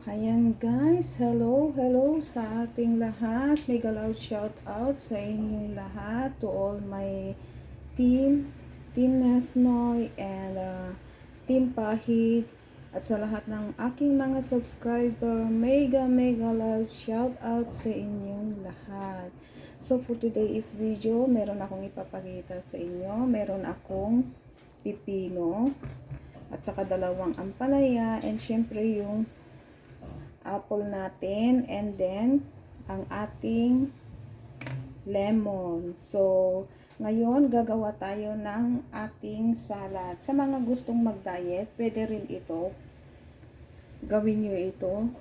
Ayan guys, hello sa ating lahat. Mega loud shout out sa inyong lahat, to all my Team Nesnoy and Team Pahid, at sa lahat ng aking mga subscriber. Mega loud shout out sa inyong lahat. So for today's video, meron akong ipapakita sa inyo. Meron akong pipino at saka dalawang ampalaya, and syempre yung apple natin, and then ang ating lemon. So ngayon gagawa tayo ng ating salad. Sa mga gustong mag-diet, pwede rin ito, gawin nyo ito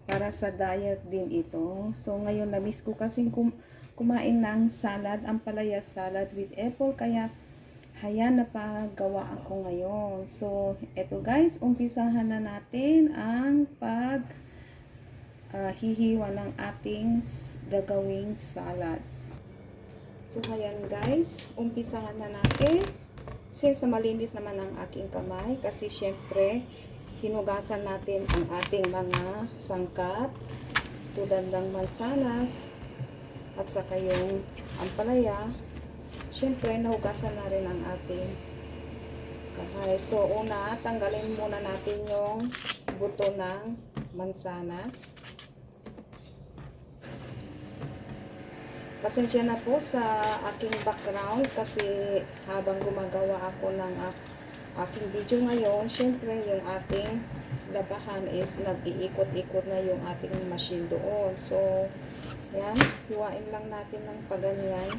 para sa diet din ito. So ngayon na-miss ko kasing kumain ng salad, ampalaya salad with apple, kaya ayan, napagawa ako ngayon. So, eto guys, umpisahan na natin ang hihiwa ng ating gagawing salad. So, ayan guys, umpisahan na natin. Since malinis naman ang aking kamay, kasi syempre, hinugasan natin ang ating mga sangkap, tulad ng mansanas, at saka yung ampalaya. Syempre, nahugasan na rin ang ating kamay. So, una, tanggalin muna natin yung buto ng mansanas. Pasensya na po sa aking background kasi habang gumagawa ako ng aking video ngayon, syempre yung ating labahan is nag-iikot-ikot na yung ating machine doon. So, yan, hiwain lang natin ng paganyan.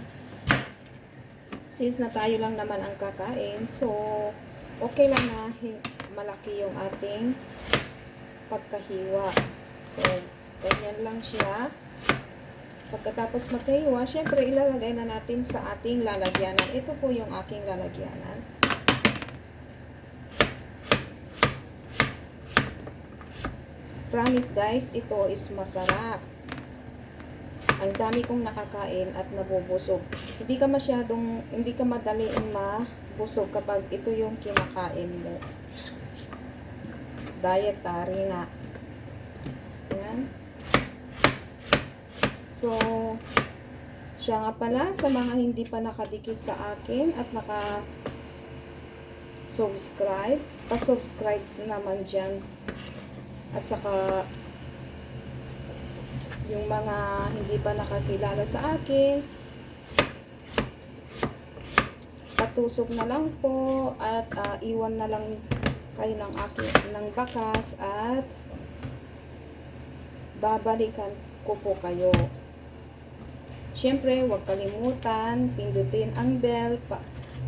Since na tayo lang naman ang kakain, so okay lang na malaki yung ating pagkahiwa. So, ganyan lang siya. Pagkatapos magkahiwa, syempre ilalagay na natin sa ating lalagyanan. Ito po yung aking lalagyanan. Promise guys, ito is masarap. Ang dami kong nakakain at nabubusog. Hindi ka madaliin mabusog kapag ito yung kinakain mo. Dietary nga. Yan. So, siya nga pala, sa mga hindi pa nakadikit sa akin at naka-subscribe, pa-subscribe naman dyan. At saka, yung mga hindi pa nakakilala sa akin, patusok na lang po at iwan na lang kayo ng bakas at babalikan ko po kayo. Syempre, huwag kalimutan pindutin ang bell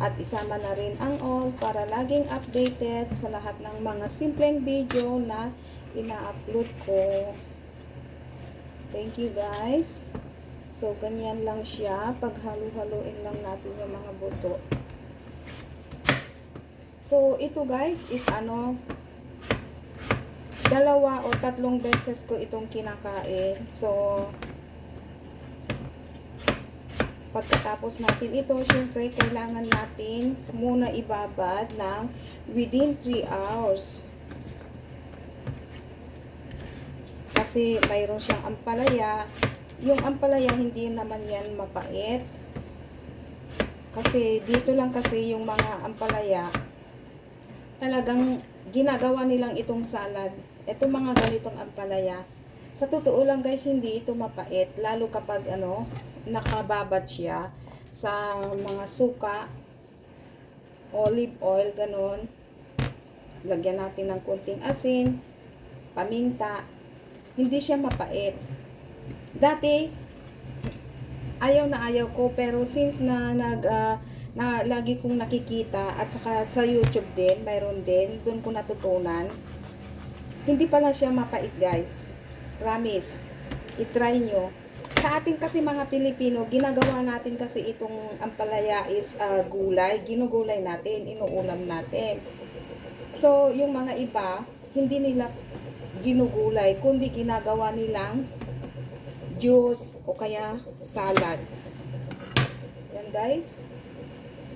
at isama na rin ang all para laging updated sa lahat ng mga simpleng video na ina-upload ko. Thank you guys. So, ganyan lang siya. Paghalo-haloin lang natin yung mga buto. So, ito guys is 2 o 3 beses ko itong kinakain. So, pagkatapos natin ito, syempre, kailangan natin muna ibabad ng within 3 hours. Kasi mayroon siyang ampalaya. Yung ampalaya, hindi naman yan mapait. Kasi dito lang kasi yung mga ampalaya, talagang ginagawa nilang itong salad. Ito mga ganitong ampalaya. Sa totoo lang guys, hindi ito mapait. Lalo kapag nakababad siya sa mga suka, olive oil, ganon. Lagyan natin ng konting asin, paminta. Hindi siya mapait. Dati, ayaw ko, pero since na lagi kong nakikita at saka sa YouTube din, mayroon din, doon ko natutunan. Hindi pala siya mapait guys. Promise. I-try nyo. Sa atin kasi mga Pilipino, ginagawa natin kasi itong ampalaya is gulay. Ginugulay natin, inuulam natin. So, yung mga iba, hindi nila ginugulay, kundi ginagawa nilang juice o kaya salad. Yan guys.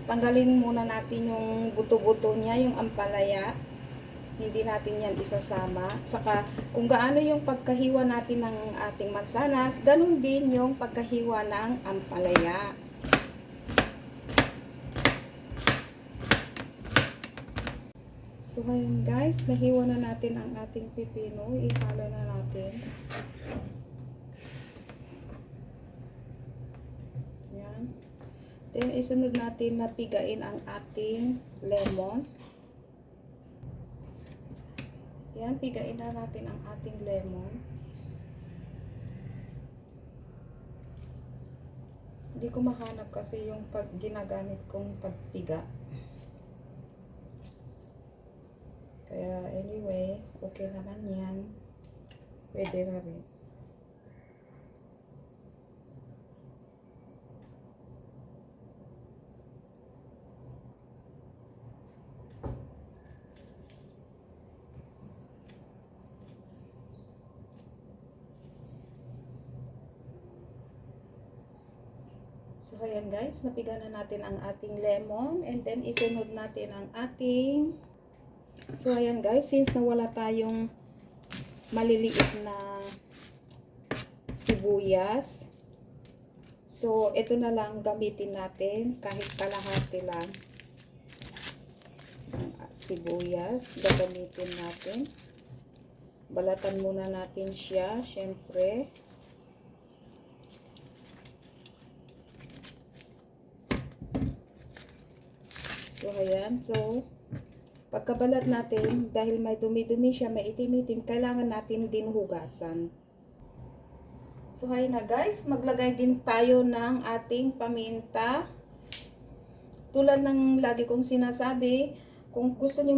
Tanggalin muna natin yung buto-buto niya, yung ampalaya. hindi natin yan isasama. Saka kung gaano yung pagkahiwa natin ng ating mansanas, ganun din yung pagkahiwa ng ampalaya. So ngayon guys, nahiwa na natin ang ating pipino. Ihalo na natin. Yan. Then isunod natin na pigain ang ating lemon. Yan, pigain na natin ang ating lemon. Hindi ko mahanap kasi yung ginagamit kong pagpiga. Kaya anyway, okay naman yan. Pwede na rin. So ayan guys, napiga na natin ang ating lemon and then isunod natin ang ating. So ayan guys, since nawala tayong maliliit na sibuyas, so ito na lang gamitin natin, kahit kalahati lang ang sibuyas gagamitin natin. Balatan muna natin siya, syempre. So ayan, so pagkabalat natin, dahil may dumi-dumi siya, may itim-itim, kailangan natin din hugasan. So, ayun na guys, maglagay din tayo ng ating paminta. Tulad ng lagi kong sinasabi, kung gusto niyo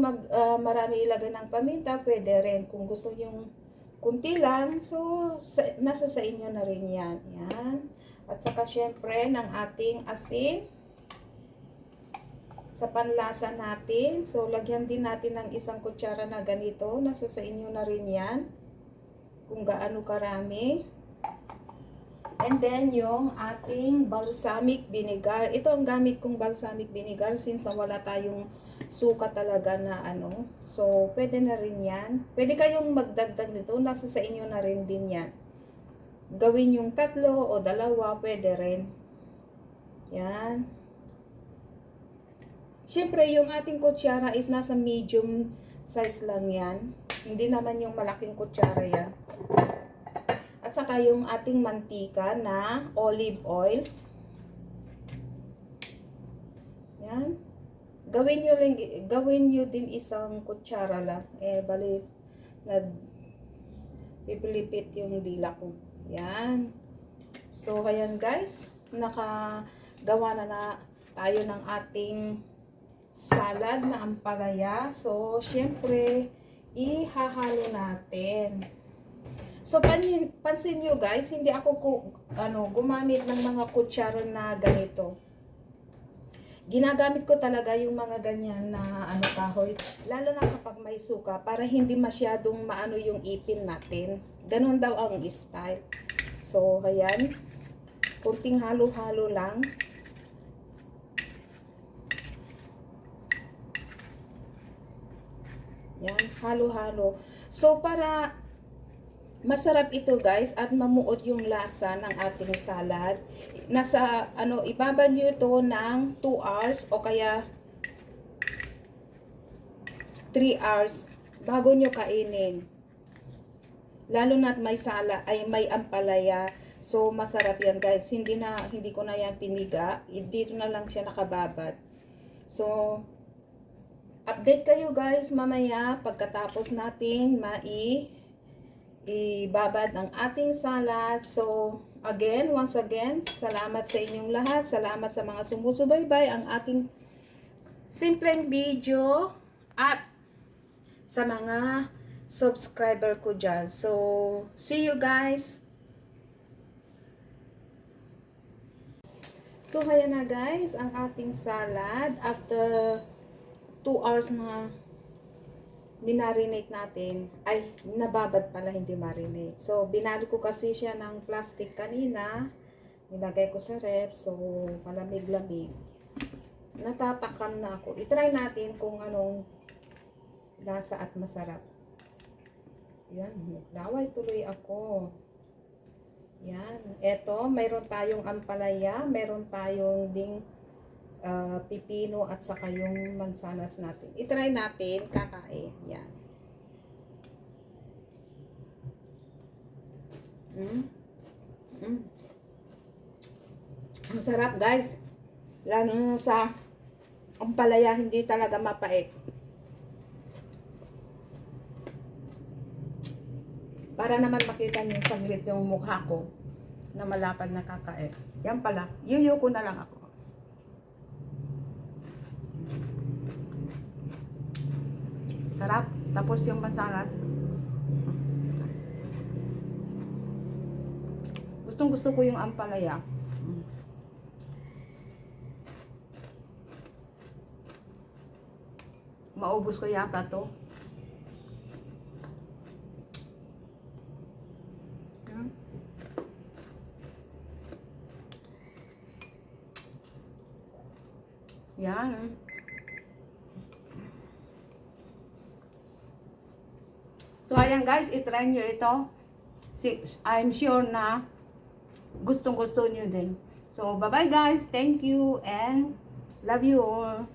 marami ilagay ng paminta, pwede rin. Kung gusto niyo kunti lang, so nasa sa inyo na rin yan. Yan. At saka syempre ng ating asin. Sa panlasa natin. So, lagyan din natin ng 1 kutsara na ganito. Nasa sa inyo na rin yan. Kung gaano karami. And then, yung ating balsamic vinegar. Ito ang gamit kong balsamic vinegar since wala tayong suka talaga na ano. So, pwede na rin yan. Pwede kayong magdagdag nito. Nasa sa inyo na rin din yan. Gawin yung 3 o 2, pwede rin. Yan. Siyempre, yung ating kutsara is nasa medium size lang yan. Hindi naman yung malaking kutsara yan. At saka yung ating mantika na olive oil. Yan. Gawin nyo din 1 kutsara lang. Bali, pipilipit yung dila ko. Yan. So, ayan guys. Nakagawa na tayo ng ating salad na ampalaya. So, syempre, ihahalo natin. So, pansin nyo guys, hindi ako gumamit ng mga kutsara na ganito. Ginagamit ko talaga yung mga ganyan na kahoy. Lalo na kapag may suka, para hindi masyadong maano yung ipin natin. Ganon daw ang style. So, ayan. Kunting halo-halo lang. Yan, halo-halo. So, para masarap ito guys at mamuot yung lasa ng ating salad, ibabad nyo ito ng 2 hours o kaya 3 hours bago nyo kainin. Lalo na't may may ampalaya. So, masarap yan guys. Hindi ko na yan piniga. Dito na lang siya nakababad. So, update kayo guys mamaya pagkatapos nating ibabad ang ating salad. So, once again, salamat sa inyong lahat. Salamat sa mga sumusubaybay ang ating simpleng video at sa mga subscriber ko dyan. So, see you guys. So, ayan na guys, ang ating salad after 2 hours na minarinate natin, nababad pala, hindi marinate. So, binalo ko kasi siya ng plastic kanina, nilagay ko sa ref, so, malamig-lamig. Natatakam na ako. I-try natin kung anong lasa at masarap. Yan, laway tuloy ako. Yan. Eto, mayroon tayong ampalaya, mayroon tayong ding pipino at saka yung mansanas natin. I-try natin, kakain. Yan. Ang sarap, guys. Lalo na sa ampalaya, hindi talaga mapait. Para naman makita niyo saglit yung mukha ko na malapad na kakain. Yan pala, yuyo ko na lang ako. Sarap. Tapos yung mansanas. Gustong gusto ko yung ampalaya. Maubos ko yata to. Yan. So, ayan guys, itry nyo ito. I'm sure na gustong-gusto nyo din. So, bye-bye guys. Thank you and love you all.